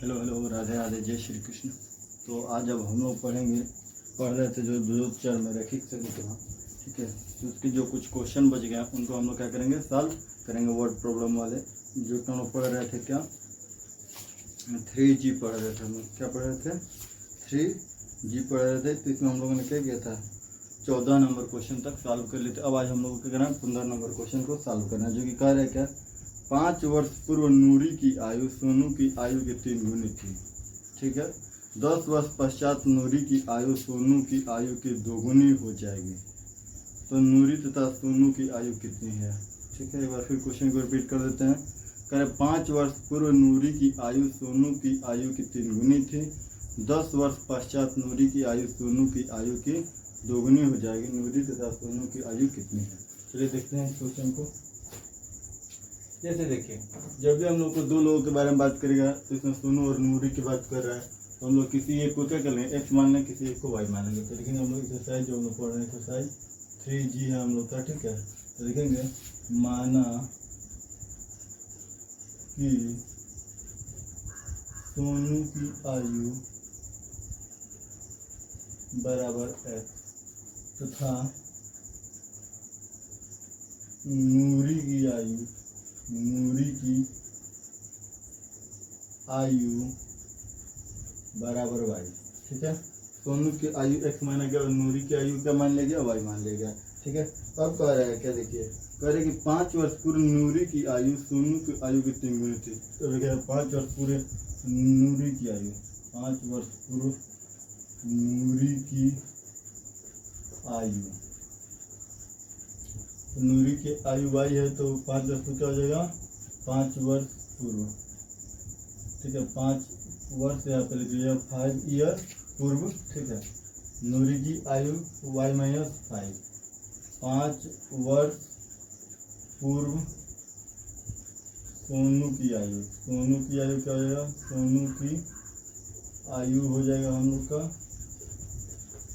Hello hello, Radhe Radhe, जय श्री कृष्ण। तो आज अब हम लोग पढ़ रहे थे जो द्वितीय में रैखिक समीकरण, ठीक है। तो उसके जो कुछ क्वेश्चन बच गए उनको हम लोग क्या करेंगे, सॉल्व करेंगे। वर्ड प्रॉब्लम वाले जो हम लोग पढ़ रहे थे, क्या 3G पढ़ रहे थे हम लोग, क्या पढ़ रहे थे 3G पढ़ रहे थे। तो इसमें हम लोगों ने क्या किया था, 14 नंबर क्वेश्चन तक सॉल्व कर लेते। अब आज हम लोग को क्या करना है, 15 नंबर क्वेश्चन को सॉल्व करना है, जो कि कह रहे हैं क्या, 5 वर्ष पूर्व नूरी की आयु सोनू की आयु के 3 गुनी थी, ठीक है। 10 वर्ष पश्चात नूरी की आयु सोनू की आयु के 2 गुनी हो जाएगी। तो नूरी तथा सोनू की आयु कितनी है, ठीक है। एक बार फिर क्वेश्चन को रिपीट कर देते हैं। कह रहे 5 वर्ष पूर्व नूरी की आयु सोनू की आयु की 3 गुनी थी। 10 वर्ष पश्चात नूरी की आयु सोनू की आयु की 2 गुनी हो जाएगी। नूरी तथा सोनू की आयु कितनी है। चलिए देखते हैं क्वेश्चन को। जैसे देखिए, जब भी हम लोग को दो लोगों के बारे में बात करेगा तो इसमें सोनू और नूरी की बात कर रहा है, तो हम लोग किसी एक को क्या कर लेंगे, एक्स मान लेंगे, किसी एक को वाई मान लेंगे। तो लेकिन हम लोग एक्सरसाइज जो हम लोग पढ़ रहे हैं, एक्सरसाइज 3G है हम लोग का, ठीक है। तो देखेंगे, माना कि सोनू की आयु बराबर एक्स तथा नूरी की आयु बराबर वाई, ठीक है। सोनू की आयु एक्स माना गया और नूरी की आयु क्या मान लिया गया, वाई मान लिया गया, ठीक है। अब कह रहा है क्या, देखिए कह रहे कि 5 वर्ष पूर्व नूरी की आयु सोनू की आयु की 3 गुनी थी। तो देखिए 5 वर्ष पूरे नूरी की आयु, 5 वर्ष पूर्व नूरी की आयु, नूरी की आयु वाई है, तो 5 वर्ष पूर्व क्या हो जाएगा, 5 वर्ष पूर्व, ठीक है। 5 वर्ष यहाँ पर लिख लिया, 5 ईयर पूर्व, ठीक है। नूरी की आयु वाई माइनस 5, 5 वर्ष पूर्व सोनू की आयु, सोनू की आयु क्या हो जाएगा, सोनू की आयु हो जाएगा हम लोग का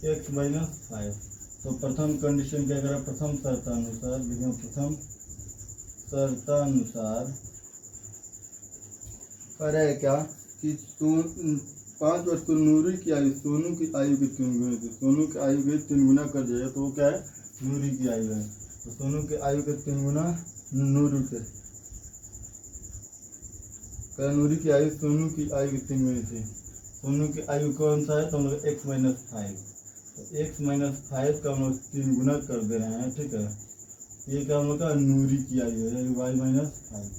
x माइनस 5। तो प्रथम कंडीशन क्या करा, प्रथम शर्तानुसार, देखिए प्रथम शर्तानुसार कह है क्या कि 5 वर्ष पूर्व नूरी की आयु सोनू की आयु की 3 गुना थी। सोनू की आयु के 3 गुना कर दिया तो वो क्या है, नूरी की आयु है। तो सोनू की आयु के 3 गुना नूरी के, नूरी की आयु सोनू की आयु की 3 गुनी थी। सोनू की आयु कौन सा है, तो हम लोग x माइनस 5, तो x माइनस 5 का हम लोग 3 गुना कर दे रहे हैं, ठीक है। ये क्या हम लोग का नूरी की आयु है, y माइनस 5,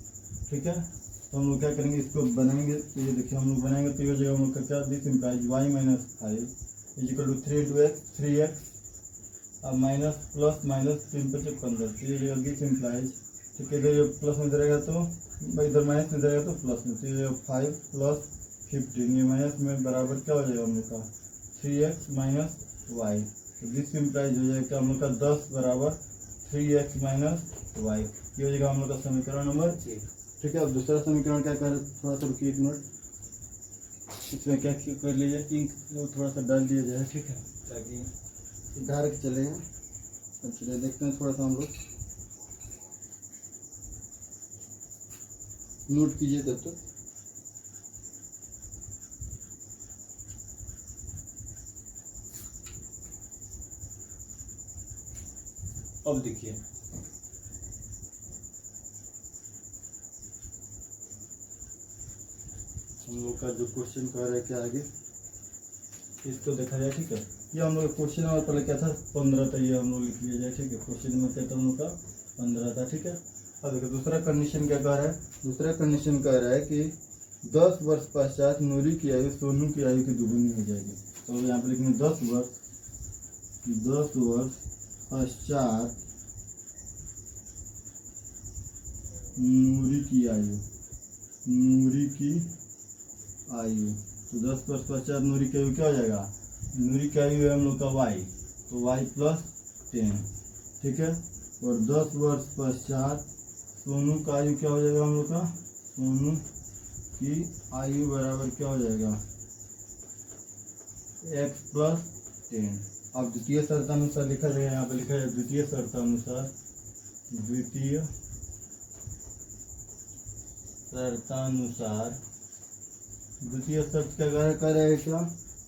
ठीक है। तो हम लोग क्या करेंगे, इसको बनाएंगे। तो ये देखिए हम लोग बनाएंगे तो ये जगह हम लोग का क्या, this implies y minus 5 is equal to 3 into x, 3x, अब माइनस प्लस माइनस 3 × 5 15, तो ये जगह दिस इम्प्लाइज, ठीक है। इधर प्लस में रहेगा तो इधर माइनस में रहेगा तो प्लस में, तो ये 5 + 15, ये माइनस में बराबर क्या हो जाएगा हम लोग का 3x माइनस वाई। तो दिस इम्प्लाइज हो जाएगा हम लोग का 10 बराबर 3x माइनस वाई। ये हो जाएगा हम लोग का समीकरण नंबर 1, ठीक है। अब दूसरा समीकरण क्या कर, थोड़ा सा रुकिए 1 मिनट, इसमें क्या कर लीजिए, इंक वो थोड़ा सा डाल दिया जाए, ठीक है, ताकि डायरेक्ट चलेगा। अब चलिए देखते हैं, थोड़ा सा हम लोग नोट कीजिए तब तक। अब देखिए, हम लोग का जो क्वेश्चन कह रहा है क्या आगे, इसको देखा जाए, ठीक है। ये हम लोग क्वेश्चन नंबर पहले क्या था, 15 था, ये हम लोग लिख लिया जाए, ठीक है। क्वेश्चन नंबर क्या था हम लोग का, 15 था, ठीक है। अब देखो दूसरा कंडीशन क्या कह रहा है, दूसरा कंडीशन कह रहा है कि 10 वर्ष पश्चात नूरी की आयु सोनू की आयु की 2 गुनी हो जाएगी। तो यहाँ पे लिखेंगे 10 वर्ष पश्चात नूरी की आयु, तो 10 वर्ष पश्चात नूरी की आयु क्या हो जाएगा, नूरी की आयु है हम लोग का वाई, तो वाई प्लस 10, ठीक है। और 10 वर्ष पश्चात सोनू का आयु क्या हो जाएगा हम लोग का, सोनू की आयु बराबर क्या हो जाएगा, x + 10। अब द्वितीय शर्तानुसार लिखा जाएगा, यहाँ पे लिखा है द्वितीय शर्तानुसार, द्वितीय शर्त क्या कह रहा है क्या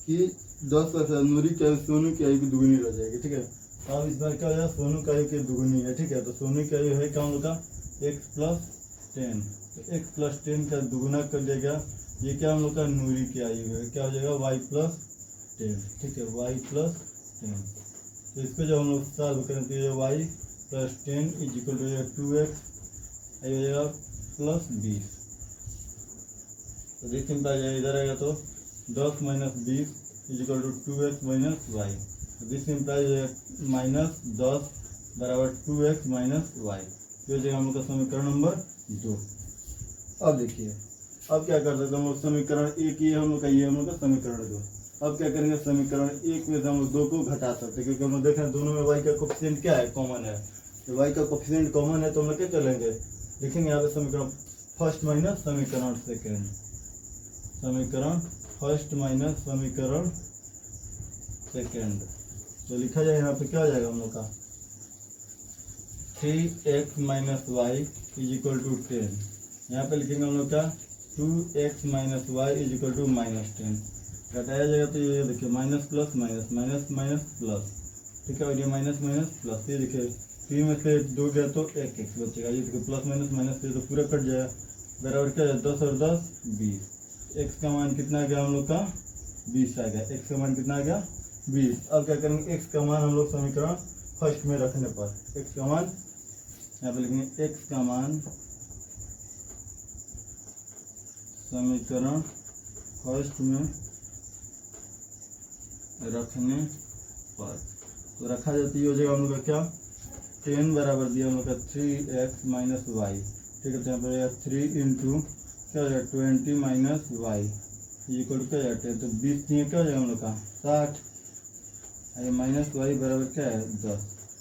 कि 10% नूरी की आयु सोनू की आयु की दुगुनी रह जाएगी, ठीक है। अब इस बार क्या हो जाएगा, सोनू की आयु की दुगुनी है, ठीक है। तो सोनू की आयु है क्या हम लोग का x+10, तो x+10 का दुगुना कर देगा, ये क्या हम लोग का नूरी की आयु है, क्या हो जाएगा y+10, ठीक है, y+10। तो इसको जब हम लोग सॉल्व करें तो ये y+10 = 2x हो जाएगा +20। तो देखिए इधर आएगा तो 10 - 20 = 2x - y। This implies -10 = 2x - y। ये हो जाएगा हम लोग का समीकरण नंबर 2। अब देखिए, अब क्या कर सकते हैं हम लोग, समीकरण 1 ये हम लोग का, ये हम लोग का समीकरण 2। अब क्या करेंगे, समीकरण 1 में से हम लोग 2 को घटा सकते हैं, क्योंकि हम लोग देख रहे हैं दोनों में y का कोफिशिएंट क्या है, कॉमन है। तो y का कोफिशिएंट कॉमन है तो हम लोग क्या करेंगे, लिखेंगे यहाँ पे समीकरण फर्स्ट माइनस समीकरण सेकेंड, समीकरण फर्स्ट माइनस समीकरण सेकेंड। तो लिखा जाए यहाँ पे क्या हो जाएगा हम लोग का 3x - y = 10। यहाँ पे लिखेंगे हम लोग का 2x - y = -10। घटाया जाएगा तो ये देखिए minus plus minus minus minus plus, ठीक है। और ये माइनस माइनस प्लस, ये देखिए 3 में से 2 गया तो 1x बचेगा, ये देखिए प्लस माइनस माइनस से तो पूरा कट जाएगा, बराबर क्या है 10 और 10 20। x का मान कितना आ गया हम लोग का 20 आ गया, x का मान कितना आ गया 20। अब क्या करेंगे, x का मान हम लोग समीकरण फर्स्ट में रखने पर x का मान यहाँ पे लिखेंगे, x का मान समीकरण फर्स्ट में रखने पर तो रखा जाती है, हो जाएगा हम लोग का क्या 10 बराबर दिया हम लोग का 3x - y, ठीक है। तो यहाँ पर 3 इंटू क्या हो जाएगा 20 - y = क्या जाता है, तो 20 दिए क्या हो जाएगा हम लोग का 60, अरे माइनस वाई बराबर क्या है 10।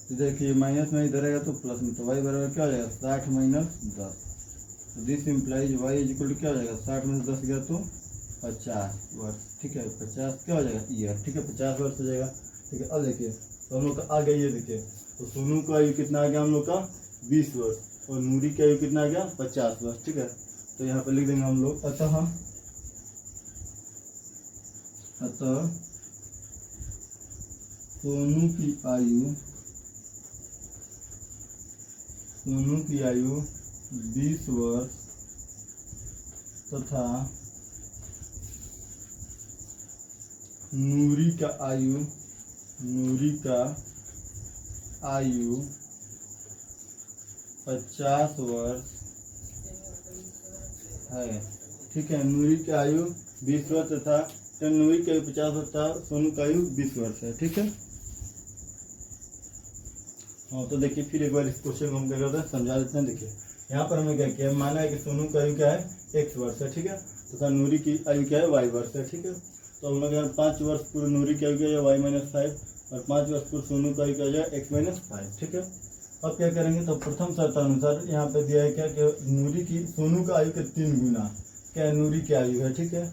तो देखिए माइनस में इधर आएगा तो प्लस में, तो y बराबर क्या हो जाएगा 60 - 10। तो दिस इम्प्लाइज y = क्या हो जाएगा 60 में से 10 गया तो 50 वर्ष, ठीक है। 50 क्या हो जाएगा ईयर, ठीक है, 50 वर्ष हो जाएगा, ठीक है। अब देखिए तो हम लोग का आ गया, ये देखिए तो सोनू का आयु कितना आ गया हम लोग का 20 वर्ष और नूरी का आयु कितना आ गया 50 वर्ष, ठीक है। तो यहाँ पे लिख देंगे हम लोग, अतः सोनू की आयु 20 वर्ष तथा नूरी का आयु 50 वर्ष है, ठीक है। नूरी की आयु 20 वर्ष तथा नूरी की आयु 50 वर्ष तथा सोनू का आयु 20 वर्ष है, ठीक है। हाँ तो देखिए फिर एक बार इस क्वेश्चन को हम क्या करते हैं समझा देते हैं। देखिए यहाँ पर हमने क्या किया, माना है कि सोनू की आयु क्या है x वर्ष है, ठीक है, तथा नूरी की आयु क्या है y वर्ष है, ठीक है। तो हम लोग यहाँ 5 वर्ष पूर्व नूरी की आयु क्या है y-5 और 5 वर्ष पूर्व सोनू की आयु क्या है x-5, ठीक है। अब क्या करेंगे, तो प्रथम शर्तानुसार यहाँ पे दिया है क्या कि नूरी की सोनू का आयु के 3 गुना क्या है नूरी की आयु है, ठीक है,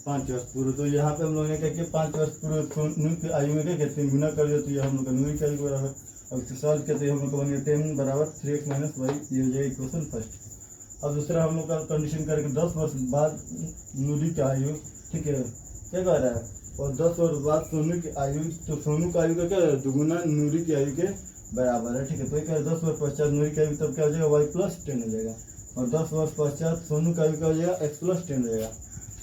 5 वर्ष पूर्व। तो यहाँ पे हम लोगों ने क्या किया 5 वर्ष पूर्व सोनू की आयु में क्या 3 गुना कर दिया, तो ये हम लोग का नूरी की आयु बराबर। अब इसको सॉल्व किया तो हम लोग का बन गया 10 बराबर 3x - y, ये हो जाएगा इक्वेशन फर्स्ट। अब दूसरा हम लोग का कंडीशन करके 10 वर्ष बाद नूरी की आयु, ठीक है, क्या कह रहा है, और 10 वर्ष बाद सोनू की आयु, तो सोनू की आयु का क्या है दुगुना नूरी की आयु के बराबर है, ठीक है। तो क्या 10 वर्ष पश्चात नूरी की आयु तब क्या हो जाएगा y+10 हो जाएगा, और 10 वर्ष पश्चात सोनू की आयु क्या हो जाएगा x+10 हो जाएगा,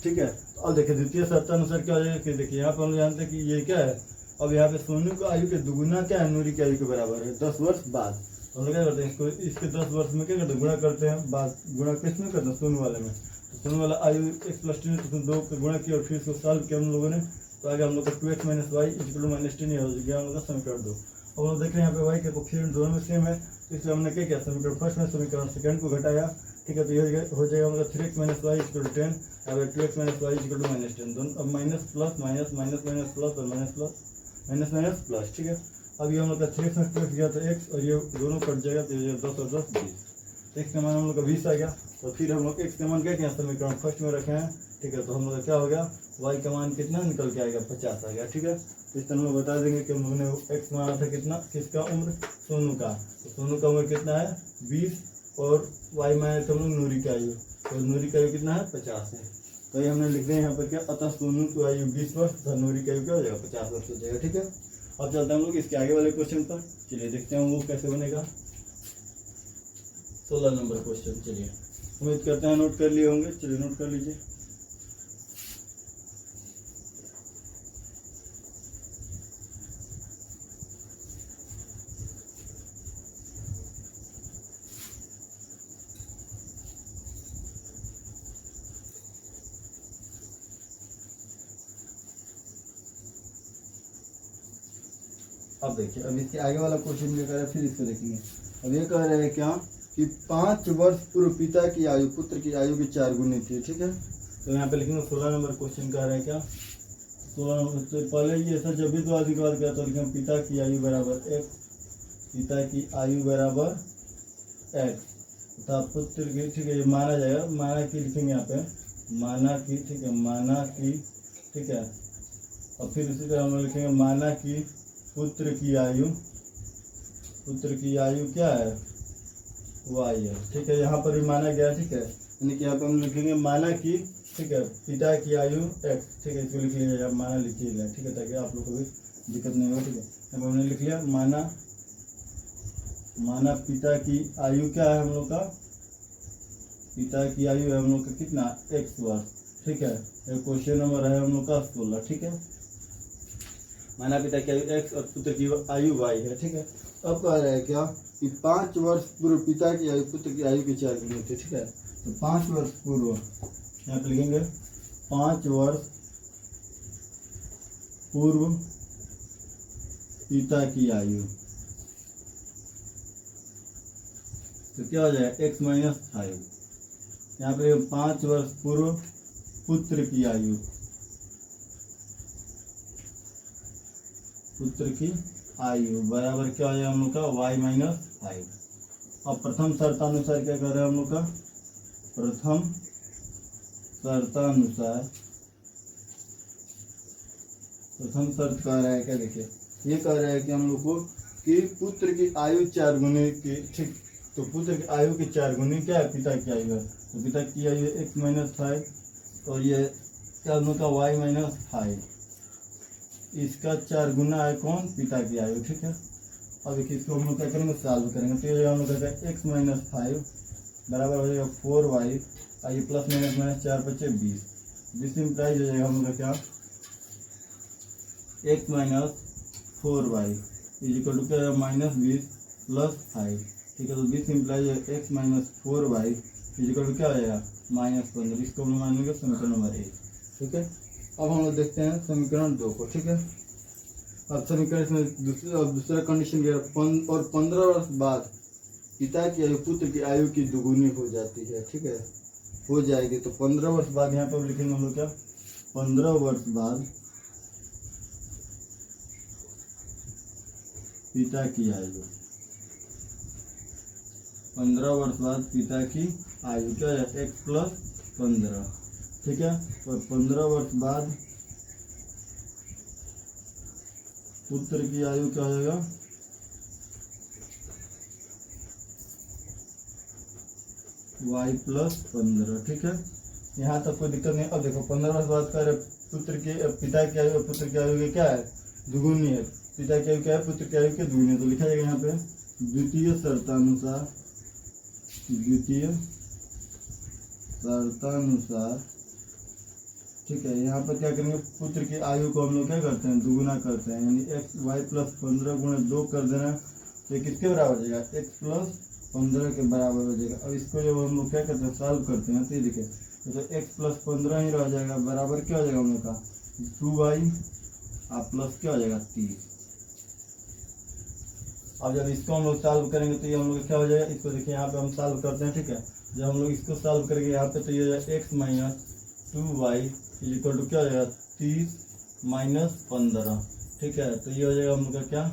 ठीक है। अब देखिए द्वितीय शर्तानुसार क्या हो जाएगा कि देखिए यहाँ पर हम जानते हैं कि ये क्या है, अब यहाँ पे सोनू की आयु के दुगुना क्या है नूरी की आयु के बराबर है 10 वर्ष बाद। तो हम लोग क्या करते हैं इसको, इसके 10 वर्ष में क्या करते हैं गुणा करते हैं, बाद गुणा किस में करते हैं सोनू वाले में। तो सोनू वाला आयु x+10 तो 2 का गुणा किया और फिर इसको सॉल्व किया हम लोगों ने, तो आगे हम लोग का 2x - y = -10 हो गया हम लोग का समीकरण 2। अब हम देख रहे हैं यहाँ पे y का कोफिशिएंट दोनों में सेम है, तो इसलिए हमने क्या किया समीकरण फर्स्ट में समीकरण सेकंड को घटाया, ठीक है। तो ये हो जाएगा हम लोग 3x - y = 10, अब 2x - y = -10, दोनों अब minus plus minus minus minus plus और minus plus minus minus plus, ठीक है। अब ये हम लोग का 3x में 2x गया तो x और ये दोनों कट जाएगा, तो ये 10 और 10 20। x का मान हम लोग का 20 आ गया, तो फिर हम लोग x का मान क्या किया समीकरण फर्स्ट में रखे हैं, ठीक है। तो हम लोग का क्या हो गया y का मान कितना निकल के आएगा 50 आ गया, ठीक है। तो इस तरह में बता देंगे कि हम लोगों ने x माना था कितना, किसका उम्र सोनू का, तो सोनू का उम्र कितना है 20 और y माना था हम लोग नूरी की आयु, तो नूरी की आयु कितना है 50 है। तो ये हमने लिख दिया यहाँ पर क्या, अतः सोनू की आयु 20 वर्ष तथा नूरी की आयु क्या हो जाएगा 50 वर्ष हो जाएगा। ठीक है, अब चलते हैं हम लोग इसके आगे वाले क्वेश्चन पर। चलिए देखते हैं वो कैसे बनेगा। 16 नंबर क्वेश्चन, चलिए उम्मीद करते हैं नोट कर लिए होंगे। चलिए नोट कर लीजिए। अब देखिए, अब इसके आगे वाला क्वेश्चन क्या कर रहा है, फिर इसको देखेंगे। अब ये कह रहे हैं क्या कि 5 वर्ष पूर्व पिता की आयु पुत्र की आयु की 4 गुनी थी। ठीक है, तो यहाँ पे लिखेंगे 16 नंबर क्वेश्चन कह रहा है क्या, 16 नंबर। तो पहले ये ऐसा जब भी तो अधिकार क्या, तो लिखेंगे पिता की आयु बराबर x, पिता की आयु बराबर x तथा पुत्र की, ठीक है, ये माना जाएगा, माना की लिखेंगे यहाँ पे, माना की, ठीक है, माना की, ठीक है। और फिर इसी तरह हम लिखेंगे माना की पुत्र की आयु, पुत्र की आयु क्या है, y है। ठीक है, यहाँ पर भी माना गया। ठीक है, यानी कि यहाँ पर हम लिखेंगे माना की, ठीक है, पिता की आयु x। ठीक है, इसको लिख लीजिएगा, माना लिखिएगा। ठीक है, ताकि आप लोग को भी दिक्कत नहीं हो। ठीक है, यहाँ पर हमने लिख लिया माना, माना पिता की आयु क्या है हम लोग का, पिता की आयु है हम लोग का कितना, x वर्ष। ठीक है, क्वेश्चन नंबर है हम लोग का 16। ठीक है, माना पिता की आयु x और पुत्र की आयु y है। ठीक है, अब कह रहा है क्या कि 5 वर्ष पूर्व पिता की आयु पुत्र की आयु की 4 गुनी थी। ठीक है, तो 5 वर्ष पूर्व यहाँ पे लिखेंगे 5 वर्ष पूर्व पिता की आयु, तो क्या हो जाएगा x माइनस 5। यहाँ पे 5 वर्ष पूर्व पुत्र की आयु, पुत्र की आयु बराबर क्या हो जाएगा हम लोग का y माइनस 5। अब प्रथम शर्तानुसार क्या कर रहे हैं हम लोग का, प्रथम शर्तानुसार, प्रथम शर्त कह रहा है क्या, देखिए ये कह रहा है कि हम लोग को कि पुत्र की आयु 4 गुनी की। ठीक, तो पुत्र की आयु की 4 गुनी क्या है, पिता की आयु है। तो पिता की आयु x माइनस 5 और ये क्या हम लोग का y माइनस 5, इसका 4 गुना है कौन, पिता की आयु। ठीक है, अब देखिए इसको हम लोग क्या करेंगे, सॉल्व करेंगे। तो ये हम लोग कहते हैं x माइनस 5 बराबर हो जाएगा 4y, आइए प्लस माइनस माइनस 4 बचे 20, 20 इम्प्लाइज हो जाएगा हम लोग का क्या, x minus 4y is equal to क्या, माइनस 20 प्लस 5। ठीक है, तो 20 इम्प्लाइज है x minus 4y is equal to क्या हो जाएगा, माइनस 15। इसको हम लोग मानेंगे समीकरण नंबर 1। ठीक है, अब हम लोग देखते हैं समीकरण 2 को। ठीक है, अब समीकरण इसमें दूसरा कंडीशन दिया और 15 वर्ष बाद पिता की आयु पुत्र की आयु की दुगुनी हो जाती है। ठीक है, हो जाएगी। तो 15 वर्ष बाद यहाँ पर लिखेंगे हम लोग क्या, 15 वर्ष बाद पिता की आयु, 15 वर्ष बाद पिता की आयु क्या है, x प्लस 15। ठीक है, और 15 वर्ष बाद पुत्र की आयु क्या हो जाएगा, y प्लस 15। ठीक है, यहाँ तक कोई दिक्कत नहीं। अब देखो 15 वर्ष बाद का पुत्र की, पिता की आयु और पुत्र की आयु क्या है, दुगुनी है। पिता की आयु क्या है, पुत्र की आयु के दुगुनी है। तो लिखा जाएगा यहाँ पे द्वितीय शर्तानुसार, द्वितीय शर्तानुसार। ठीक है, यहाँ पर क्या करेंगे, पुत्र की आयु को हम लोग क्या करते हैं, दुगुना करते हैं, यानी x y प्लस 15 गुणा 2 कर देना। तो किसके बराबर हो जाएगा, x प्लस 15 के बराबर हो जाएगा। अब इसको जब हम लोग क्या करते हैं, सॉल्व करते हैं, तो ये देखिए तो x प्लस 15 ही रह जाएगा, बराबर क्या हो जाएगा हम लोग का 2y और प्लस क्या हो जाएगा 30। अब जब इसको हम लोग सॉल्व करेंगे तो ये हम लोग क्या हो जाएगा, इसको देखिए यहाँ पे हम सॉल्व करते हैं। ठीक है, जब हम लोग इसको सॉल्व करेंगे यहाँ पे तो ये हो जाएगा x minus 2y is equal to क्या हो जाएगा 30 माइनस 15। ठीक है, तो ये हो जाएगा हम लोग का क्या,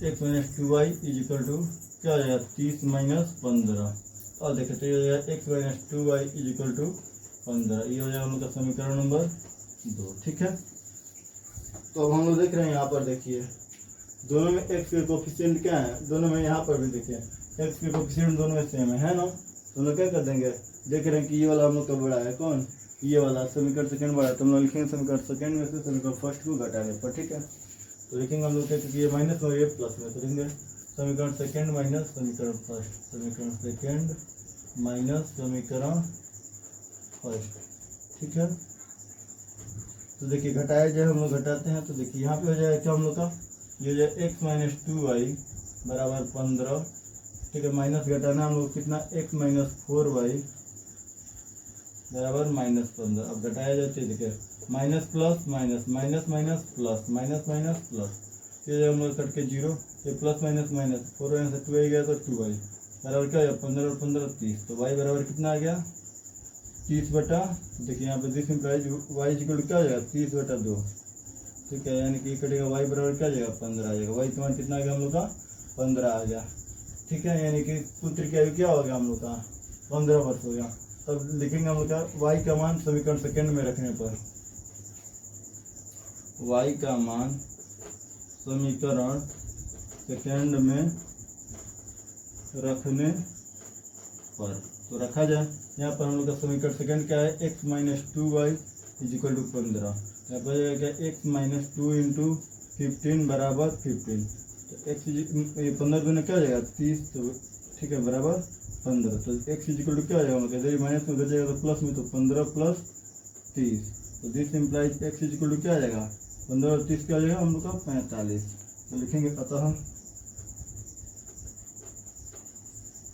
x minus 2y is equal to क्या हो जाएगा 30 माइनस 15। और देखिए तो ये हो जाएगा x minus 2y is equal to 15। ये हो जाएगा हम लोग का समीकरण नंबर 2। ठीक है, तो अब हम लोग देख रहे हैं यहाँ पर, देखिए दोनों में x के कोफिशिएंट क्या है, दोनों में यहाँ पर भी देखिए x के कोफिशिएंट दोनों में सेम है ना। तो हम लोग क्या कर देंगे, देख रहे हैं कि ये वाला हम लोग का बड़ा है, कौन, ये वाला समीकरण सेकंड बड़ा है, तो हम लोग लिखेंगे समीकरण सेकंड में से समीकरण फर्स्ट को घटाने पर, ठीक है। तो लिखेंगे हम लोग क्या, क्योंकि ये माइनस और ये प्लस में, तो लिखेंगे समीकरण सेकंड माइनस समीकरण फर्स्ट, समीकरण सेकंड माइनस समीकरण फर्स्ट, ठीक है। तो देखिए घटाया जाए, हम लोग घटाते हैं तो देखिए यहाँ पे हो जाएगा क्या हम लोग का, ये हो जाए एक्स माइनस 2y बराबर 15, ठीक है। माइनस घटाना हम लोग कितना, एक्स माइनस 4y बराबर -15। अब घटाया जाते देखिए minus plus minus minus minus plus minus minus plus, ये हम लोग कट के 0, ये प्लस माइनस माइनस 4 यहाँ से 2 आ गया तो 2y बराबर क्या है 15 और 15 30, तो y बराबर कितना आ गया 30 बटा, देखिए यहाँ पे दिस इम्प्लाइज y इक्वल क्या हो जाएगा 30/2, ठीक है। यानी कि कटेगा y बराबर क्या आ जाएगा 15 आ जाएगा, y का मान कितना आ गया हम लोग का 15 आ गया, ठीक है। यानी कि पुत्र की आयु क्या हो गया हम लोग का 15 वर्ष हो गया। तब लिखेंगे हम लोग का y का मान समीकरण सेकंड में रखने पर, y का मान समीकरण सेकंड में रखने पर, तो रखा जाए। यहाँ पर हम लोग का समीकरण सेकंड क्या है, x minus 2y is equal to 15, यहाँ पर क्या x माइनस 2 इंटू 15 बराबर 15, तो x 15 दूनी क्या हो जाएगा 30, तो ठीक है बराबर 15, तो x इजिकल टू क्या हो जाएगा मतलब माइनस में उधर जाएगा तो प्लस में, तो 15 प्लस 30, तो this implies x is equal to क्या आ जाएगा 15 और 30 क्या आ जाएगा हम लोग का 45। तो लिखेंगे अतः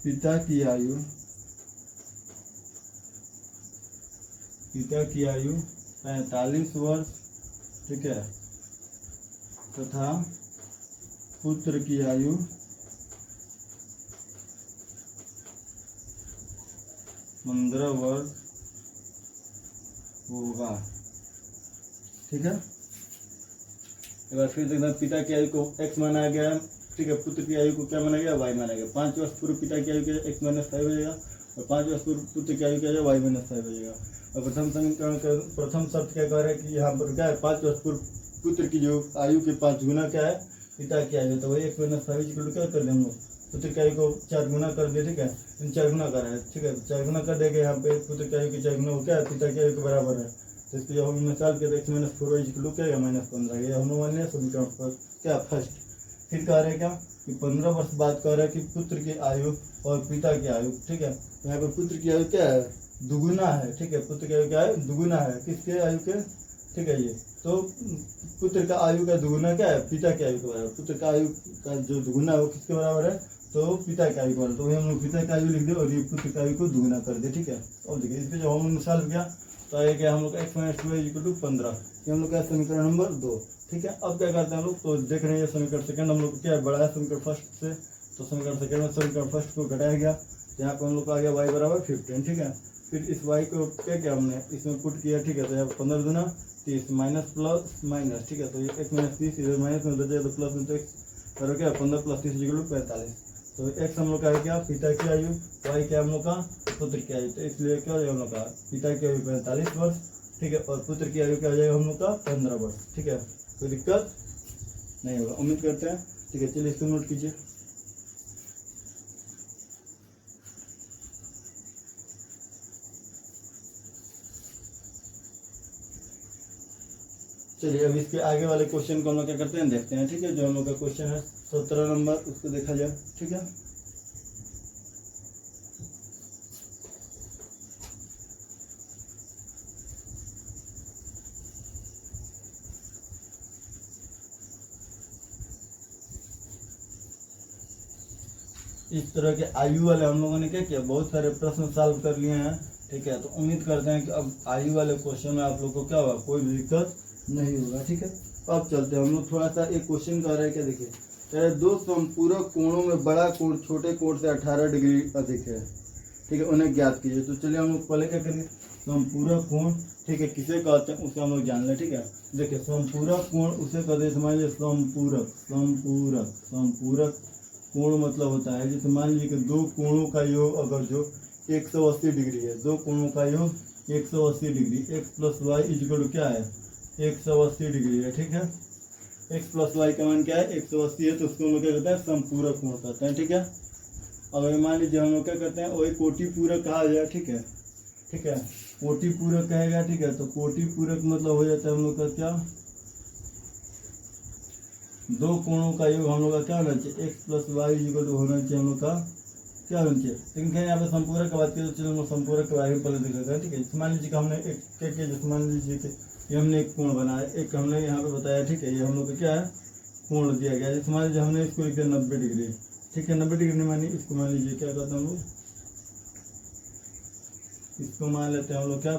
पिता की आयु 45 वर्ष, ठीक है, तथा पुत्र की आयु 15 वर्ष होगा, ठीक है। एक बार फिर देखना, पिता की आयु को x माना गया है, ठीक है, पुत्र की आयु को क्या माना गया y माना गया। 5 वर्ष पूर्व पिता की आयु क्या x माइनस 5 हो जाएगा, और 5 वर्ष पूर्व पुत्र की आयु क्या y माइनस 5 हो जाएगा। और प्रथम समीकरण का प्रथम शर्त क्या कह रहा है कि यहाँ पर क्या है 5 वर्ष पूर्व पुत्र की जो आयु के 5 गुना क्या है पिता की आयु, तो वही x माइनस 5 इक्वल टू क्या कर दें हम लोग, पुत्र की आयु को 4 गुना कर दिए, ठीक है, 4 गुना कर रहे हैं, ठीक है, 4 गुना कर देंगे। यहाँ पे पुत्र की आयु की 4 गुना हो क्या है पिता की आयु के बराबर है, तो इसको जब हम मिसाल के x माइनस 4 इक्वल टू क्या है -15, ये हम लोग मान लिया समीकरण क्या फर्स्ट। फिर कह रहे हैं क्या कि 15 वर्ष बाद कह रहे हैं कि पुत्र की आयु और पिता की आयु, ठीक है, यहाँ पे पुत्र की आयु क्या है दुगुना है, ठीक है, पुत्र की आयु क्या है दुगुना है किसके आयु के, ठीक है। ये तो पुत्र का आयु का दुगुना क्या है पिता की आयु के बराबर, पुत्र का आयु का जो दुगुना है वो किसके बराबर है, तो पिता की आयु के बराबर, तो वही हम लोग पिता की आयु लिख दे और ये पुत्र की आयु को दुगुना कर दे, ठीक है। और देखिए इस पर जब हम मिसाल किया तो आया क्या हम लोग x माइनस 2 इक्वल टू 15, ये हम लोग का समीकरण नंबर 2, ठीक है। अब क्या करते हैं हम लोग, तो देख रहे हैं ये समीकरण सेकंड हम लोग क्या है बड़ा है समीकरण फर्स्ट से, तो समीकरण सेकंड में समीकरण फर्स्ट को घटाया गया, यहाँ पर हम लोग को आ गया y बराबर 15, ठीक है। फिर इस y को क्या किया हमने इसमें पुट किया, ठीक है, तो यहाँ 15 दूना 30 माइनस प्लस माइनस, ठीक है, तो ये x माइनस 30 इधर माइनस में उधर जाए तो प्लस में, तो x करो क्या 15 प्लस 30 इक्वल टू 45, तो x हम लोग का क्या पिता की आयु, y क्या हम लोग का पुत्र की आयु, तो इसलिए क्या हो जाएगा हम लोग का पिता की आयु 45 वर्ष, ठीक है, और पुत्र की आयु क्या हो जाएगा हम लोग का 15 वर्ष, ठीक है। कोई दिक्कत नहीं होगा उम्मीद करते हैं, ठीक है। चलिए इसको नोट कीजिए। चलिए अब इसके आगे वाले क्वेश्चन को हम लोग क्या करते हैं देखते हैं, ठीक है। जो हम लोग का क्वेश्चन है 17 नंबर, उसको देखा जाए, ठीक है। इस तरह के आयु वाले हम लोगों ने क्या किया बहुत सारे प्रश्न सॉल्व कर लिए हैं, ठीक है। तो उम्मीद करते हैं कि अब आयु वाले क्वेश्चन में आप लोग को क्या होगा कोई भी दिक्कत नहीं होगा, ठीक है। अब चलते हैं हम लोग थोड़ा सा एक क्वेश्चन कर रहे हैं, क्या देखिए कह रहे दो संपूरक कोणों में बड़ा कोण छोटे कोण से 18 डिग्री अधिक है, ठीक है, उन्हें ज्ञात कीजिए। तो चलिए हम लोग पहले क्या करेंगे संपूरक कोण, ठीक है, किसे कहते हैं उसे हम लोग जान लें, ठीक है। देखिए संपूरक कोण उसे कहते हैं, समझ लीजिए संपूरक कोण मतलब होता है जैसे मान लीजिए कि दो कोणों का योग अगर जो 180 डिग्री है, दो कोणों का योग 180 degree, x plus y equal क्या है 180 डिग्री है, ठीक है। x प्लस वाई का मान क्या है 180 है, तो उसको हम क्या कहते हैं संपूरक कोण कहते हैं, ठीक है। अगर मान लीजिए हम लोग क्या करते हैं वही कोटि पूरक कहा जाए, ठीक है, ठीक है, कोटि पूरक कहेगा, ठीक है। तो कोटि पूरक मतलब हो जाता है हम लोग का क्या, दो कोणों का योग हम लोग का क्या होना चाहिए, x plus y equal to होना चाहिए हम लोग का क्या होना चाहिए। लेकिन यहाँ पे संपूरक की बात करें तो चलो हम लोग संपूरक के बारे में पहले देख लेते हैं, ठीक है। मान लीजिए कि हमने एक क्या किया, जैसे मान लीजिए कि ये हमने एक कोण बनाया, एक हमने यहाँ पे बताया, ठीक है, ये हम लोग का क्या है कोण दिया गया। जैसे मान लीजिए हमने इसको लिख दिया 90 डिग्री, ठीक है, 90 डिग्री मानिए इसको मान लीजिए क्या कहते हैं हम लोग, इसको मान लेते हैं हम लोग क्या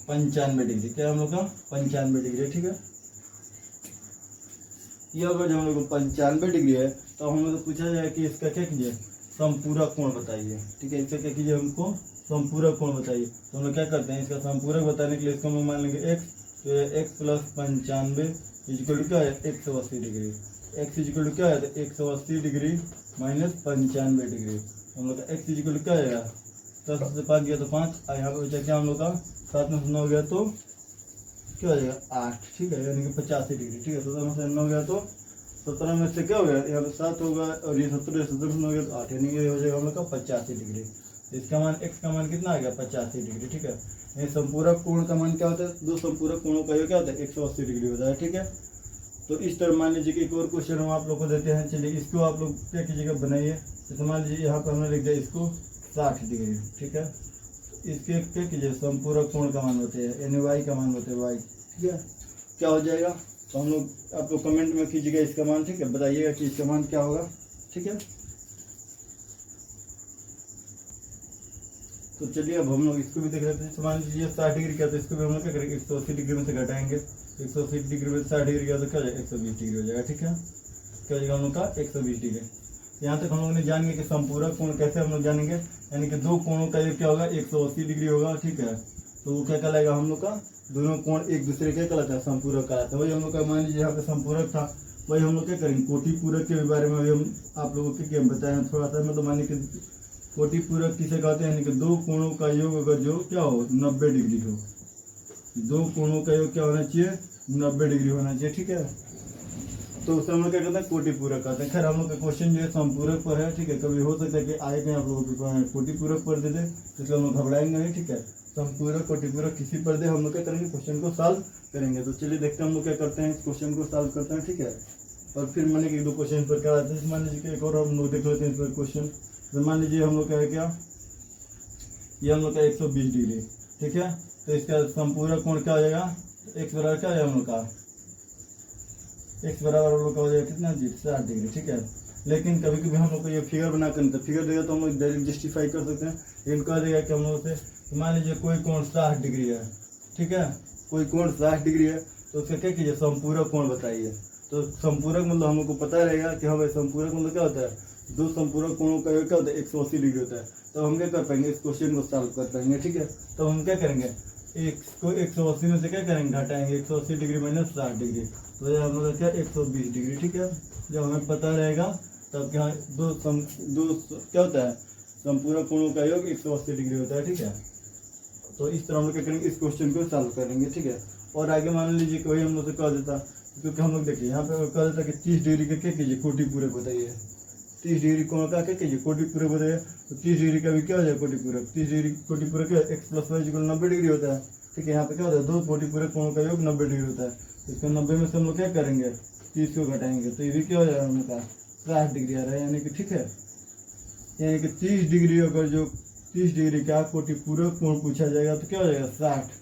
95 डिग्री, क्या हम लोग का 95 डिग्री, ठीक है। ये अगर जब हम लोग को 95 डिग्री है तो हम लोग पूछा जाए कि इसका क्या कीजिए संपूरक कोण बताइए, ठीक है, इसका क्या कीजिए हमको संपूरक कोण बताइए। तो हम लोग क्या करते हैं इसका संपूरक बताने के लिए इसको हम लोग मान लेंगे एक्स, तो एक्स प्लस 95 इक्वल टू क्या है 180 डिग्री, एक्स इक्वल टू क्या है तो 180 डिग्री माइनस 95 डिग्री। हम लोग का एक्स इक्वल टू क्या आएगा 10 से 5 गया तो 5, और यहाँ पे बचा क्या हम लोग का 7 में से 9 गया तो क्या हो जाएगा 8, ठीक है, यानी कि 85 डिग्री, ठीक है। 17 में से 9 गया तो 17 में से क्या हो गया यहाँ पे 7 होगा, और ये 17 में से 9 गया तो 8, यानी कि ये हो जाएगा हम लोग का 85 डिग्री। इसका मान एक्स का मान कितना आ गया 85 डिग्री, ठीक है। ये संपूरक कोण का मान क्या होता है, दो संपूरक कोणों का योग क्या होता है 180 डिग्री होता है, ठीक है। तो इस तरह मान लीजिए कि एक और क्वेश्चन हम आप लोग को देते हैं, चलिए इसको आप लोग क्या कीजिएगा बनाइए। जैसे मान लीजिए यहाँ पर हमने लिख दिया इसको 60 डिग्री, ठीक है। इसके क्या कीजिए संपूरक कोण का मान होते हैं यानी वाई का मान होते हैं वाई, ठीक है। क्या हो जाएगा तो हम लोग आप लोग कमेंट में कीजिएगा इसका मान, ठीक है, बताइएगा कि इसका मान क्या होगा, ठीक है। तो चलिए अब हम लोग इसको भी देख लेते हैं। मान लीजिए 60 डिग्री का, तो इसको भी हम लोग क्या करेंगे 180 डिग्री में से घटाएंगे, 180 डिग्री में 60 डिग्री का तो क्या हो जाएगा 120 डिग्री हो जाएगा, ठीक है। क्या हो जाएगा हम लोग का 120 डिग्री। यहाँ तक हम लोगों ने जान गए कि संपूरक कोण कैसे हम लोग जानेंगे, यानी कि दो कोणों का ये क्या होगा 180 डिग्री होगा, ठीक है। तो वो क्या कहलाएगा हम लोग का दोनों कोण एक दूसरे क्या कहलाता है संपूरक कहलाता है। वही हम लोग का मान लीजिए यहाँ पे संपूरक था, वही हम लोग क्या करेंगे कोटि पूरक के बारे में हम आप लोगों के हम बताए हैं थोड़ा सा, मतलब मानिए कि कोटि पूरक किसे कहते हैं, यानी कि दो कोणों का योग अगर जो क्या हो 90 डिग्री हो, दो कोणों का योग क्या होना चाहिए 90 डिग्री होना चाहिए, ठीक है। तो उससे हम लोग क्या कहते हैं कोटि पूरक कहते हैं। खैर हम लोग का क्वेश्चन जो है संपूरक पर है, ठीक है, कभी हो सकता है कि आएगा आप लोगों के कोटि पूरक पर दे दे, इसलिए हम लोग घबराएंगे नहीं, ठीक है। संपूरक कोटि पूरक किसी पर दे हम लोग क्या करेंगे क्वेश्चन को सॉल्व करेंगे। तो चलिए देखते हैं हम लोग क्या करते हैं इस क्वेश्चन को सॉल्व करते हैं, ठीक है। और फिर मैंने कि 2 क्वेश्चन पर क्या आते हैं, मान लीजिए कि एक और हम लोग देख लेते हैं इस पर क्वेश्चन। तो मान लीजिए हम लोग का है क्या ये हम लोग का 120 डिग्री, ठीक है। तो इसका संपूरक कोण क्या हो जाएगा एक्स बराबर क्या हो जाएगा हम लोग का एक्स बराबर हम लोग का हो जाएगा कितना जी 60 डिग्री, ठीक है। लेकिन कभी कभी हम लोग को ये फिगर बना कर फिगर देगा तो हम लोग डायरेक्ट जस्टिफाई कर सकते हैं। लेकिन कह देगा कि हम लोग से तो मान लीजिए कोई कोण 60 डिग्री है, ठीक है, कोई कोण 60 डिग्री है, तो उसका क्या कीजिए संपूरक कोण बताइए। तो संपूरक मतलब हम लोग को पता रहेगा कि हमें संपूरक मतलब क्या होता है दो संपूरक कोणों का योग क्या होता है 180 डिग्री होता है। तो हम क्या कर पाएंगे इस क्वेश्चन को सॉल्व कर पाएंगे, ठीक है। तो हम क्या करेंगे को 180 में से क्या करेंगे घटाएंगे 180 डिग्री माइनस 60 डिग्री, तो ये हम लोग क्या 120 डिग्री, ठीक है। जब हमें पता रहेगा तब क्या दो क्या होता है संपूरक कोणों का योग 180 डिग्री होता है, ठीक है। तो इस तरह हम लोग क्या करेंगे इस क्वेश्चन को सॉल्व करेंगे, ठीक है। और आगे मान लीजिए कोई हम लोग से कह देता, क्योंकि हम लोग देखिए यहाँ पे कह देता कि 30 डिग्री का क्या कीजिए कोटि पूरक बताइए, 30 डिग्री कोण का क्या कीजिए कोटि पूरक बताइए। तो 30 डिग्री का भी क्या हो जाए कोटि पूरक, 30 डिग्री कोटि पूरक क्या x plus y equal 90 degree होता है, ठीक है। यहाँ पे क्या होता है दो कोटि पूरक कोणों का योग 90 डिग्री होता है। इसको 90 में से हम लोग क्या करेंगे 30 को घटाएंगे, तो ये भी क्या हो जाएगा हम लोग का 60 डिग्री आ रहा है, यानी कि ठीक है, यानी कि 30 डिग्री अगर जो 30 डिग्री का कोटि पूरक कोण पूछा जाएगा तो क्या हो जाएगा 60।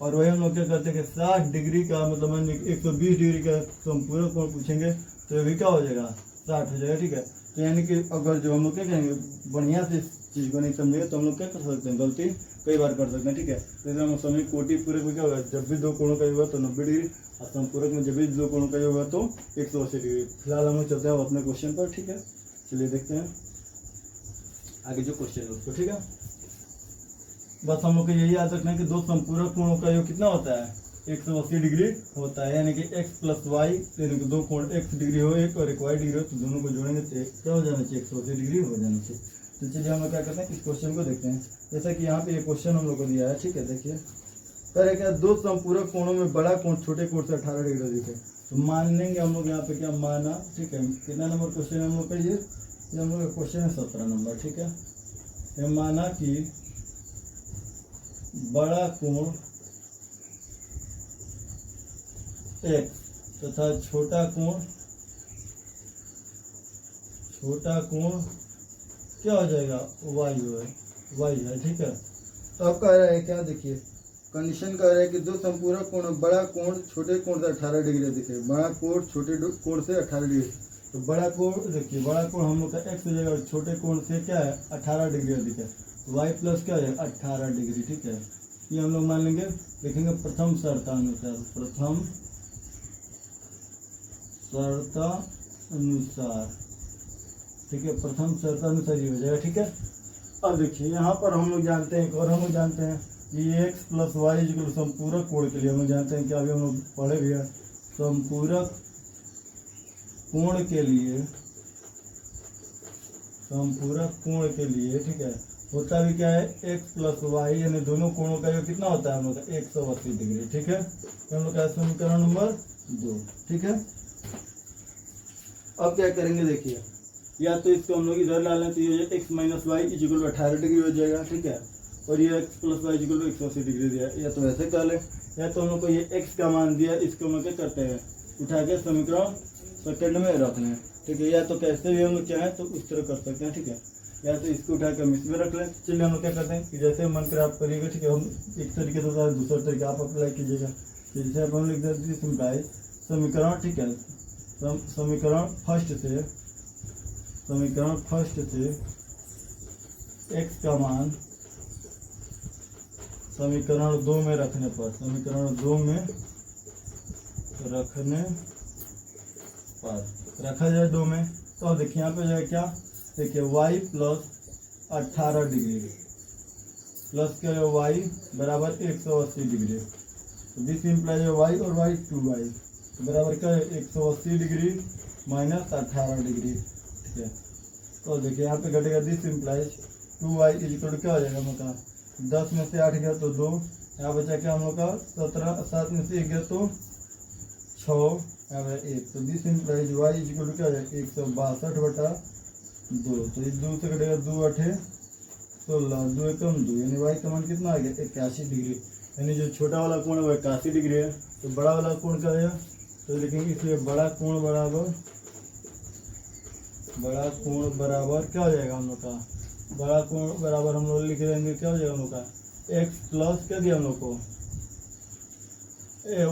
और वही हम लोग क्या करते हैं कि 60 डिग्री का मतलब मान लीजिए 120 डिग्री का संपूरक कोण पूछेंगे तो ये भी क्या हो जाएगा 60 हो जाएगा, ठीक है। तो यानी कि अगर जो हम लोग क्या करेंगे बढ़िया से इस चीज़ को नहीं समझेंगे तो हम लोग क्या कर सकते हैं गलती कई बार कर सकते हैं, ठीक है। जैसे हम समझ कोटि पूरक में क्या होगा जब भी दो कोणों का योग होगा तो 90 डिग्री, और संपूरक में जब भी दो कोणों का योग होगा तो 180 डिग्री। फिलहाल हम लोग चलते हैं अपने क्वेश्चन पर, ठीक है। चलिए देखते हैं आगे जो क्वेश्चन है उसको, ठीक है। बस हम लोग को यही याद रखना है कि दो संपूरक कोणों का योग कितना होता है 180 डिग्री होता है, यानी कि x प्लस वाई यानी कि दो कोण x डिग्री हो एक और एक y डिग्री हो, तो दोनों को जोड़ेंगे तो क्या हो जाना चाहिए 180 डिग्री हो जाना चाहिए। तो चलिए हम लोग क्या करते हैं इस क्वेश्चन को देखते हैं। जैसा कि यहाँ पे ये क्वेश्चन हम लोग को दिया है, ठीक है। देखिए कह रहे क्या दो संपूरक कोणों में बड़ा कोण छोटे कोण से 18 डिग्री अधिक है। तो मान लेंगे हम लोग यहाँ पे क्या माना, ठीक है। कितना नंबर क्वेश्चन हम लोग का ये ये हम लोग का क्वेश्चन है 17 नंबर, ठीक है। ये माना कि बड़ा कोण x तथा छोटा कोण क्या हो जाएगा, y है, ठीक है। तो अब कह रहा है क्या, देखिए कंडीशन कह रहा है कि दो संपूरक कोण, बड़ा कोण छोटे कोण से 18 डिग्री दिखे, बड़ा कोण छोटे कोण से 18 डिग्री। तो बड़ा कोण देखिए, बड़ा कोण हम लोग का x हो जाएगा और छोटे कोण से क्या है 18 डिग्री अधिक है, y प्लस क्या है 18 डिग्री, ठीक है। ये हम लोग मान लेंगे, देखेंगे प्रथम शर्तानुसार, ठीक है, प्रथम शर्तानुसार ये हो जाएगा, ठीक है। अब देखिए यहाँ पर हम लोग जानते हैं, और हम लोग जानते हैं कि x प्लस वाई इक्वल संपूरक कोण के लिए हम लोग जानते हैं कि अभी हम लोग पढ़े भी हैं, संपूरक कोण के लिए, ठीक है, होता भी क्या है x प्लस वाई, यानी दोनों कोणों का योग कितना होता है हम लोग का 180 डिग्री, ठीक है। तो हम लोग का समीकरण नंबर 2, ठीक है। अब क्या करेंगे, देखिए या तो इसको हम लोग इधर ला लें तो ये x minus y equal 18 degree हो जाएगा, ठीक है, और ये x plus y equal 180 degree दिया, या तो ऐसे कर लें, या तो हम लोग को ये x का मान दिया, इसको हम लोग क्या करते हैं उठा के समीकरण सेकंड में रख लें, ठीक है। या तो कैसे भी हम लोग चाहें तो उस तरह कर सकते हैं, ठीक है, या तो इसको उठा कर हम इसमें रख लें। चलिए हम लोग क्या करते हैं कि जैसे मन कर आप करिएगा, ठीक है, हम एक तरीके से दूसरा तरीका आप अप्लाई कीजिएगा। जैसे आप हम लिख देते सिंप्लाई समीकरण, ठीक है, समीकरण फर्स्ट से x का मान समीकरण 2 में रखने पर, रखा जाए 2 में, तो देखिए यहाँ पे हो जाएगा क्या, देखिए y प्लस 18 डिग्री प्लस क्या है y बराबर 180 डिग्री, तो दिस इम्प्लाइज y और y 2y बराबर क्या है 180 डिग्री माइनस 18 डिग्री, ठीक है। तो देखिए यहाँ पे घटेगा, दिस इम्प्लाइज 2y इक्वल क्या हो जाएगा हम लोग का 10 में से 8 गया तो 2, यहाँ बचा क्या हम लोग का 17, 7 में से 1 गया तो 6, यहाँ पे 1, तो दिस इम्प्लाइज y इक्वल क्या हो जाएगा 162/2, तो इस 2 से घटेगा 2 8 16, 2 एकम 2, यानी y का मान कितना आ गया 81 डिग्री, यानी जो छोटा वाला कोण है वो 81 डिग्री है, तो बड़ा वाला कोण क्या है, तो लिखेंगे इसलिए बड़ा कोण बराबर क्या हो जाएगा हम लोग का, बड़ा कोण बराबर हम लोग लिख देंगे क्या हो जाएगा हम लोग का x प्लस क्या दिया हम लोग को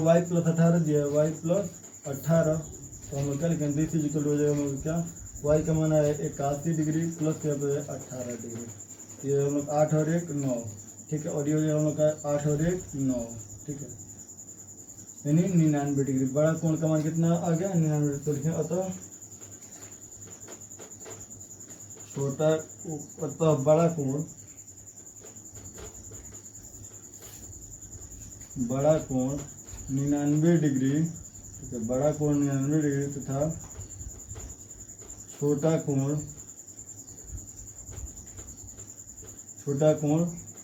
y प्लस 18 दिया, y प्लस 18, तो हम लोग क्या लिखेंगे दिस इक्वल हो जाएगा हम लोग क्या, y का मान है 81 डिग्री प्लस क्या पे 18 डिग्री, ये हम लोग 8 और 1 9, ठीक है, और ये हो जाएगा हम लोग का 8 और 1 9, ठीक है, यानी 99 डिग्री। बड़ा कोण का मान कितना आ गया 99, तो लिखें अतः बड़ा कोण 99 डिग्री, ठीक है, बड़ा कोण 99 डिग्री तथा छोटा कोण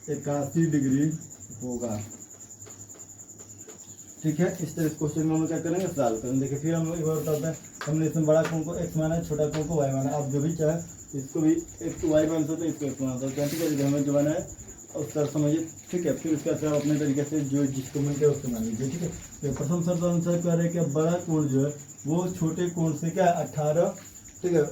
81 डिग्री होगा, ठीक है। इस तरह इस क्वेश्चन में हम क्या करेंगे सॉल्व करेंगे। देखिए फिर हम लोग एक बार बताते हैं, हमने इसमें बड़ा कोण को x माना, छोटा कोण को y माना, आप जो भी चाहे इसको भी x y मान सकते हैं, इसको x मान सकते हैं, ठीक है। हमें जो माना है उसका समझिए, ठीक है, फिर उसका आप अपने तरीके से जो जिसको मिलते हैं उसको मान लीजिए, ठीक है। तो प्रथम शर्त अनुसार कह रहे हैं कि बड़ा कोण जो है वो छोटे कोण से क्या है 18, ठीक है,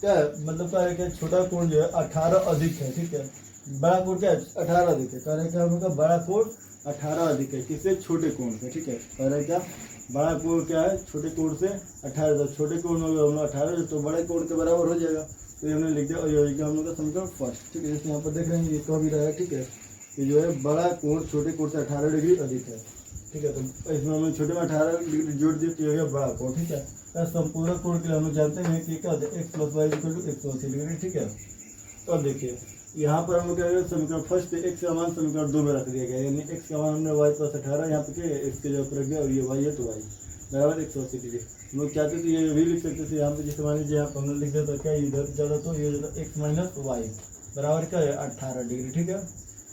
क्या है मतलब कह रहे हैं कि छोटा कोण जो है 18 अधिक है, ठीक है, बड़ा कोण क्या है 18 अधिक है, कह रहे हैं क्या होगा बड़ा कोण 18 अधिक है, किससे छोटे कोण से, ठीक है, कह रहे हैं क्या बड़ा कोण क्या है छोटे कोण से 18, तो छोटे कोण होगा हम लोग 18 तो बड़े कोण के बराबर हो जाएगा, तो ये हमने लिख दिया, और ये हम लोग का समीकरण फर्स्ट, ठीक है। जैसे यहाँ पर देख रहे हैं ये कह भी रहा है, ठीक है, कि जो है बड़ा कोण छोटे कोण से 18 डिग्री अधिक है, ठीक है, तो इसमें हमने छोटे में 18 डिग्री जोड़ दिया तो ये हो गया बड़ा कोण, ठीक है। संपूरक कोण के लिए हम लोग जानते हैं कि क्या होता है x plus y equal to 180 degree, ठीक है। तो अब देखिए यहाँ पर हम लोग क्या करेंगे समीकरण फर्स्ट से x का मान समीकरण 2 में रख दिया गया, यानी x का मान हमने y प्लस 18 यहाँ पे क्या x के जगह रख दिया, और ये y है तो y बराबर 180 डिग्री। हम लोग चाहते थे ये भी लिख सकते थे यहाँ पे, जैसे मान लीजिए यहाँ पर हमने लिख दिया तो क्या इधर ज़्यादा तो ये x माइनस वाई बराबर क्या है 18 डिग्री, ठीक है।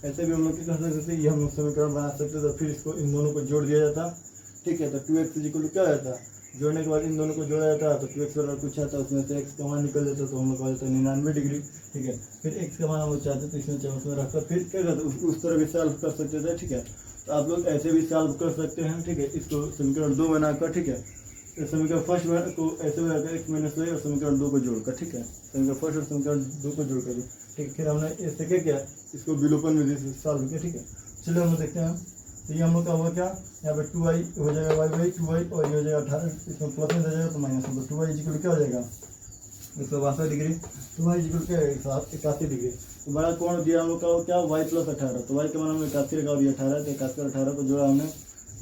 ऐसे भी हम लोग क्या कर सकते थे, ये हम लोग समीकरण बना सकते थे, तो फिर इसको इन दोनों को जोड़ दिया जाता, ठीक है, तो 2x इक्वल टू क्या हो जाता जोड़ने के बाद इन दोनों को जोड़ा जाता है तो क्यू एक्स बराबर कुछ आता है, उसमें से एक्स का मान निकल जाता है तो हम लोग कहा जाता है 99 डिग्री। ठीक है, फिर एक्स का मान हम लोग चाहते तो इसमें उसमें रखकर फिर क्या करते उस तरह भी सॉल्व कर सकते थे। ठीक है, तो आप लोग ऐसे भी सॉल्व कर सकते हैं। ठीक है, इसको समीकरण 2 बनाकर, ठीक है, समीकरण फर्स्ट को ऐसे बनाकर एक्स माइनस वाई और समीकरण 2 को जोड़कर, ठीक है, समीकरण फर्स्ट और समीकरण 2 को जोड़कर, ठीक है, फिर हमने ऐसे क्या किया, इसको विलोपन विधि से सॉल्व किया। ठीक है, चलिए हम लोग देखते हैं। तो ये हम लोग का हुआ क्या, यहाँ पर 2i हो जाएगा वाई बाई 2i और ये हो जाएगा 18, इसमें प्लस में हो जाएगा तो माइनस में, 2i इक्वल क्या हो जाएगा 162 डिग्री, 2i इक्वल क्या है 81 डिग्री। तो बड़ा कोण दिया हम लोग का क्या y प्लस 18, तो y का मान हमने 81 लगा दिया 18, तो 81 और 18 को जोड़ा हमने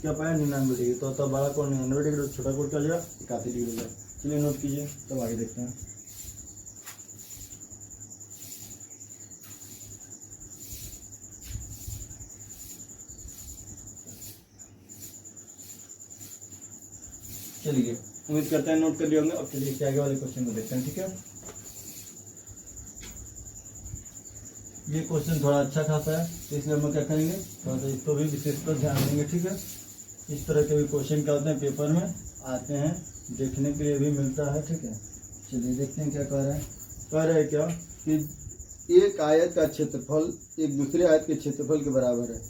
क्या पाया 99 डिग्री। तो तब बड़ा कोण 99 डिग्री, छोटा कोण क्या हो जाएगा 81 डिग्री हो जाएगा। चलिए नोट कीजिए, तब आगे देखते हैं। चलिए उम्मीद करते हैं नोट कर लिए होंगे। अब चलिए इसके आगे वाले क्वेश्चन को देखते हैं। ठीक है, ये क्वेश्चन थोड़ा अच्छा खासा है तो इसलिए हम लोग क्या करेंगे, थोड़ा सा इसको भी विशेषकर ध्यान देंगे। ठीक है, इस तरह के भी क्वेश्चन क्या होते हैं पेपर में आते हैं, देखने के लिए भी मिलता है। ठीक है, चलिए देखते हैं क्या कह रहे हैं। कह रहे हैं क्या कि एक आयत का क्षेत्रफल एक दूसरे आयत के क्षेत्रफल के बराबर है,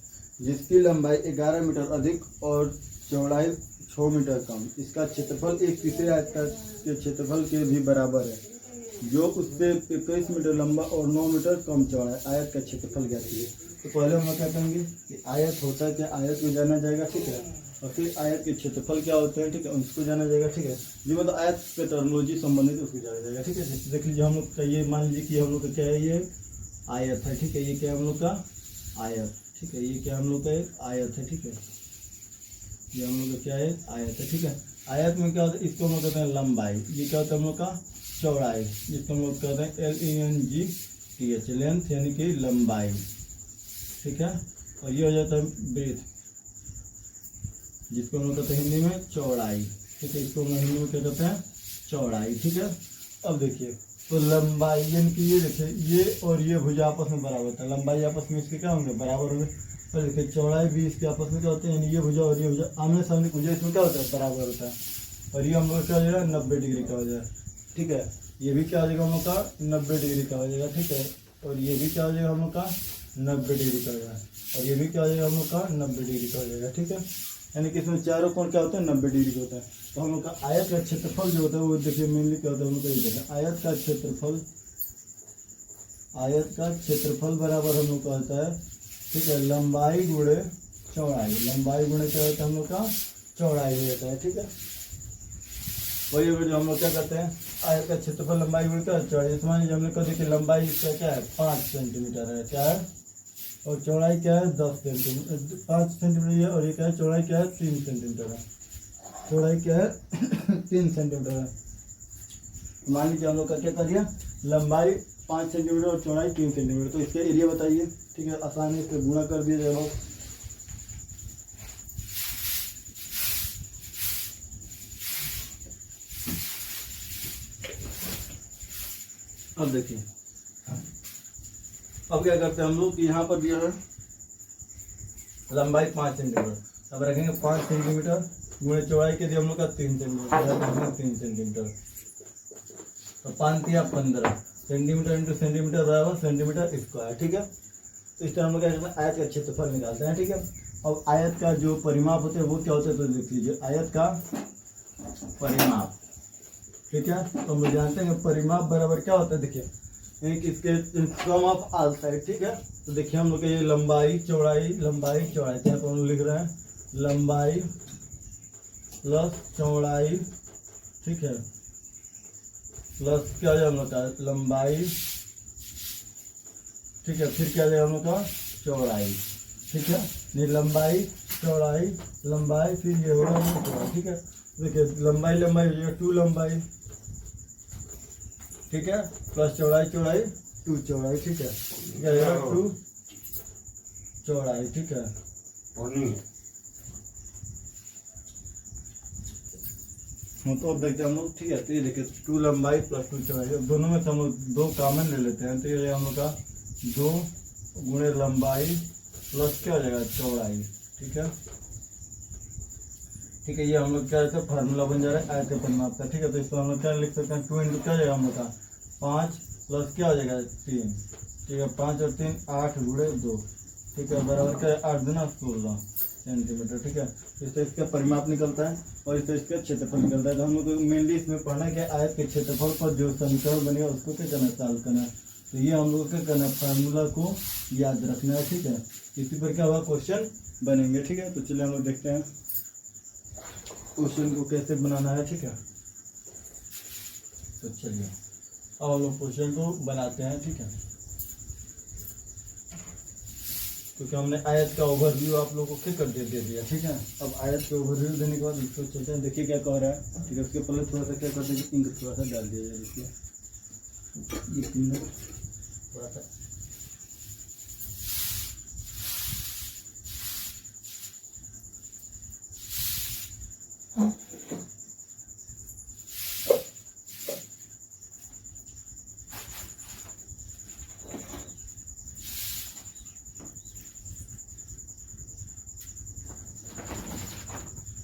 जिसकी लंबाई 11 मीटर अधिक और चौड़ाई 6 मीटर कम। इसका क्षेत्रफल एक तीसरे आयत के क्षेत्रफल के भी बराबर है, जो उससे 21 मीटर लंबा और 9 मीटर कम चौड़ा है। आयत का क्षेत्रफल ज्ञात कीजिए। तो पहले हम लोग क्या करेंगे कि आयत होता है क्या, आयत को जाना जाएगा। ठीक है, और फिर आयत के क्षेत्रफल क्या होते हैं, ठीक है, उसको जाना जाएगा। ठीक है, जो मतलब आयत के टर्मोलॉजी संबंधित उसको जाना जाएगा। ठीक है, देख लीजिए हम लोग का ये मान लीजिए कि हम लोग का क्या है, ये आयत है। ठीक है, ये क्या है हम लोग का आयत। ठीक है, ये क्या हम लोग का एक आयत है। ठीक है, ये हम लोग का क्या है आयत है। ठीक है, आयत में क्या होता है, इसको हम लोग कहते हैं लंबाई, ये क्या होता है हम लोग का चौड़ाई, जिसको हम लोग कहते हैं LENGTH, लेंथ यानी कि लंबाई। ठीक है, और ये हो जाता है ब्रेथ, जिसको हम लोग कहते हैं हिंदी में चौड़ाई। ठीक है, इसको हम लोग हिंदी में क्या कहते हैं चौड़ाई। ठीक है, अब देखिए तो लंबाई यानी कि ये देखिए ये और ये भुजा आपस में बराबर होता है, लंबाई आपस में इसके क्या होंगे बराबर होंगे। और देखिए चौड़ाई भी इसके आपस में क्या होते हैं, यानी ये भुजा और ये भुजा आमने सामने भुजा इसमें क्या होता है बराबर होता है। और ये हम लोग क्या हो जाएगा 90 डिग्री का हो जाएगा। ठीक है, ये भी क्या हो जाएगा हम लोग का 90 डिग्री का हो जाएगा। ठीक है, और ये भी क्या हो जाएगा हम लोग का 90 डिग्री का हो जाएगा, और ये भी क्या हो जाएगा हम लोग का 90 डिग्री का हो जाएगा। ठीक है, यानी कि इसमें चारों कोण क्या होता है 90 डिग्री का होता है। तो हम लोग का आयत का क्षेत्रफल जो होता है वो देखिए मेनली क्या होता है हम लोग का ये देखें, आयत का क्षेत्रफल बराबर हम लोग का होता है। ठीक है, लंबाई गुणे चौड़ाई, लंबाई गुणे क्या होता है हम लोग का चौड़ाई हो जाता है। ठीक है, वही होगा जो हम लोग क्या करते हैं आयत का क्षेत्रफल लंबाई गुणे क्या चौड़ाई। मान लीजिए हमने कह दिया कि लंबाई इसका क्या है 5 सेंटीमीटर है, क्या है, और चौड़ाई क्या है 10 सेंटीमीटर, 5 सेंटीमीटर है, और ये क्या है चौड़ाई क्या है 3 सेंटीमीटर है, चौड़ाई क्या है 3 सेंटीमीटर है। मान लीजिए हम लोग का क्या कर दिया लंबाई 5 सेंटीमीटर और चौड़ाई 3 सेंटीमीटर, तो इसका एरिया बताइए। ठीक है, आसानी से गुणा कर दिया जाएगा। अब देखिए अब क्या करते हैं हम लोग कि यहाँ पर दिया है लंबाई 5 सेंटीमीटर, अब रखेंगे 5 सेंटीमीटर गुणे चौड़ाई के दिए हम लोग का 3 सेंटीमीटर, 3 सेंटीमीटर, तो 5 दिया 15 सेंटीमीटर इंटू सेंटीमीटर बराबर सेंटीमीटर स्क्वायर। ठीक है, तो इस तरह हम लोग क्या करते हैं आयत का क्षेत्रफल निकालते हैं। ठीक है, अब आयत का जो परिमाप होते हैं वो क्या होता है तो देख लीजिए आयत का परिमाप। ठीक है, तो हम लोग जानते हैं कि परिमाप बराबर क्या होता है, देखिए यानी कि इसके सम ऑफ ऑल साइड। ठीक है, तो देखिए हम लोग के ये लंबाई चौड़ाई तो यहाँ पर हम लोग लिख रहे हैं लंबाई प्लस चौड़ाई। ठीक है, प्लस क्या है हम लोग का लंबाई। ठीक है, फिर क्या है हम लोग का चौड़ाई। ठीक है, नहीं लंबाई चौड़ाई फिर ये होगा हम लोग चौड़ाई। ठीक है, देखिए लंबाई हो जाएगा 2 लंबाई। ठीक है, प्लस चौड़ाई 2 चौड़ाई। ठीक है, क्या है 2 चौड़ाई। ठीक है, तो अब देखते हैं हम लोग। ठीक है, तो ये देखिए 2 लंबाई प्लस 2 चौड़ाई, दोनों में से हम लोग 2 कॉमन ले लेते हैं, तो ये हम लोग का 2 गुणे लंबाई प्लस क्या हो जाएगा चौड़ाई। ठीक है, ठीक है। ये हम लोग क्या रहता है फार्मूला बन जा रहा है आयत के परिमाप का, ठीक है। तो इसको हम लोग क्या लिख सकते हैं, 2 इंटू क्या हो जाएगा हम लोग का 5 प्लस क्या हो जाएगा 3, ठीक है। 5 और 3 8 गुणे 2, ठीक है, बराबर क्या है 8 दूना 16 सेंटीमीटर, ठीक है। तो इससे इसका परिमाप निकलता है और इससे इसका क्षेत्रफल निकलता है। तो हम लोग को मेनली इसमें पढ़ना है कि आयत के क्षेत्रफल पर जो समीकरण बनेगा उसको क्या करना है, सॉल्व करना है। तो ये हम लोग क्या करना है, फार्मूला को याद रखना है, ठीक है। इसी पर क्या हुआ क्वेश्चन बनेंगे, ठीक है। तो चलिए हम लोग देखते हैं क्वेश्चन को कैसे बनाना है, ठीक है। तो चलिए अब हम लोग क्वेश्चन को बनाते हैं, ठीक है। क्योंकि हमने आयत का ओवरव्यू आप लोगों को क्या कर दे दिया, ठीक है। अब आयत का ओवरव्यू देने के बाद इसको चलते हैं, देखिए क्या कह रहा है, ठीक है। उसके पहले थोड़ा सा क्या करते हैं, इंक थोड़ा सा डाल दिया जाए, देखिए ये थोड़ा सा